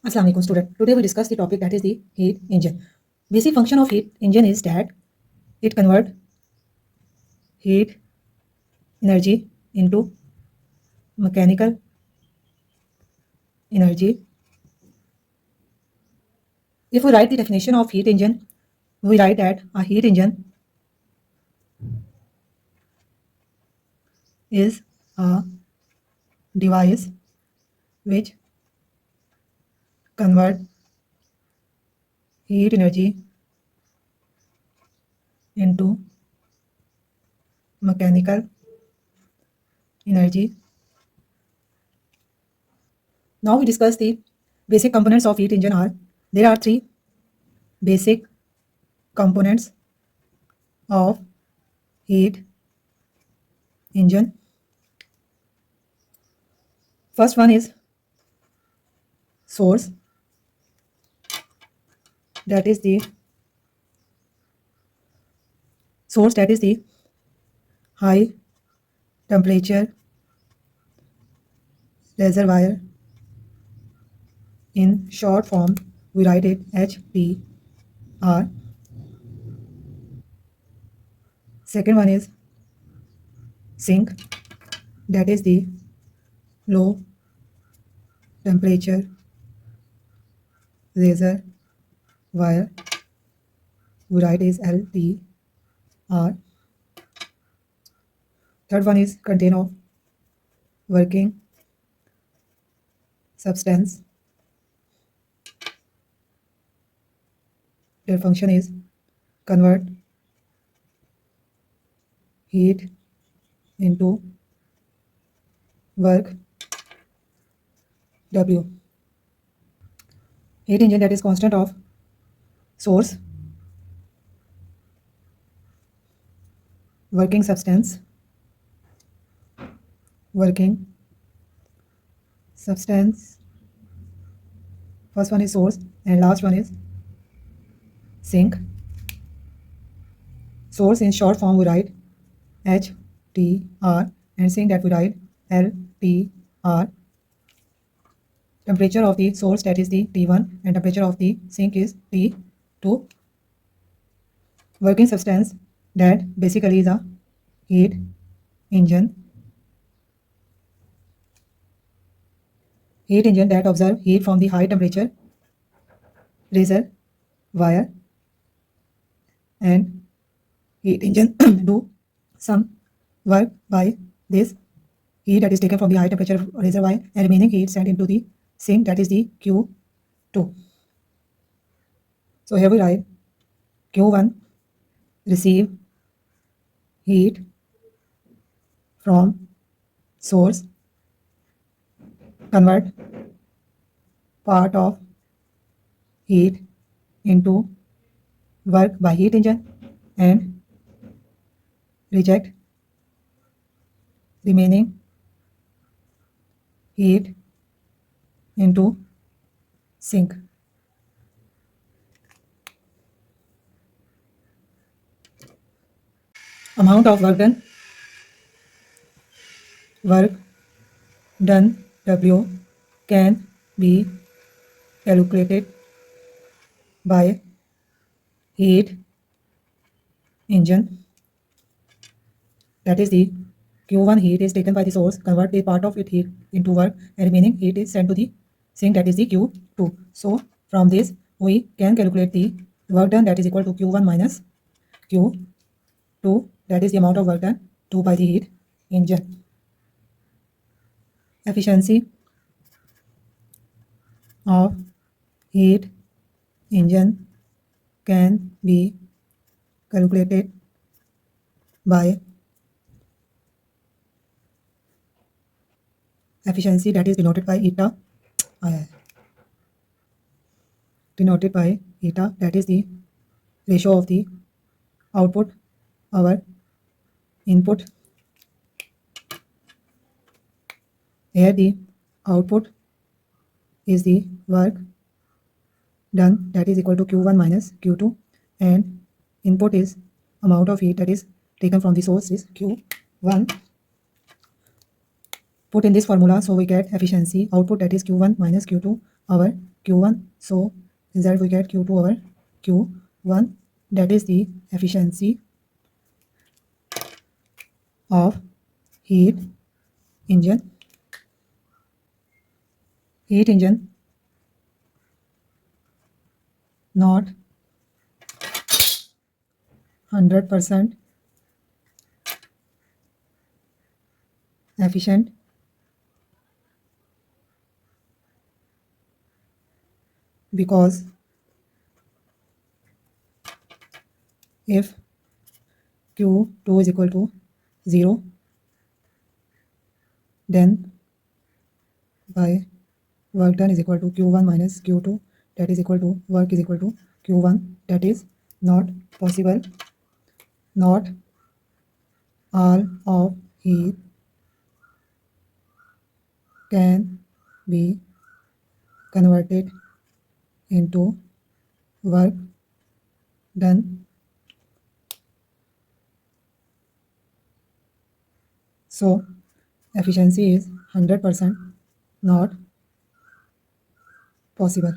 Assalamu alaikum student. Today we discuss the topic that is the heat engine. Basic function of heat engine is that it convert heat energy into mechanical energy. If we write the definition of heat engine, we write that a heat engine is a device which convert heat energy into mechanical energy. Now we discuss the basic components of heat engine are. There are three basic components of heat engine. First one is source, that is the high temperature reservoir. In short form we write it HTR. Second one is sink, that is the low temperature reservoir. We write is LTR. Third one is contain of working substance. Their function is convert heat into work W. Heat engine, that is constant of source, working substance. First one is source and last one is sink. Source in short form we write HTR and sink that we write LTR. Temperature of the source, that is the T1, and temperature of the sink is T2. Working substance, that basically is a heat engine. Heat engine that observe heat from the high temperature reservoir, and heat engine do some work by this heat that is taken from the high temperature reservoir and remaining heat sent into the sink, that is the Q2. So here we write Q1 receive heat from source, convert part of heat into work by heat engine and reject remaining heat into sink. Amount of work done W can be calculated by heat engine, that is the Q1 heat is taken by the source, convert the part of it heat into work and remaining heat is sent to the sink, that is the Q2. So from this we can calculate the work done, that is equal to Q1 minus Q2, that is the amount of work done 2 by the heat engine. Efficiency of heat engine can be calculated by efficiency, that is denoted by eta, that is the ratio of the output over input. Here the output is the work done, that is equal to Q1 minus Q2, and input is amount of heat that is taken from the source is Q1. Put in this formula, so we get efficiency output, that is Q1 minus Q2 over Q1. So result we get Q2 over Q1. That is the efficiency of heat engine. Heat engine not 100% efficient because if Q2 is equal to 0, then by work done is equal to Q1 minus Q2, that is equal to work is equal to Q1. That is not possible. Not all of heat can be converted into work done. So efficiency is 100% not possible.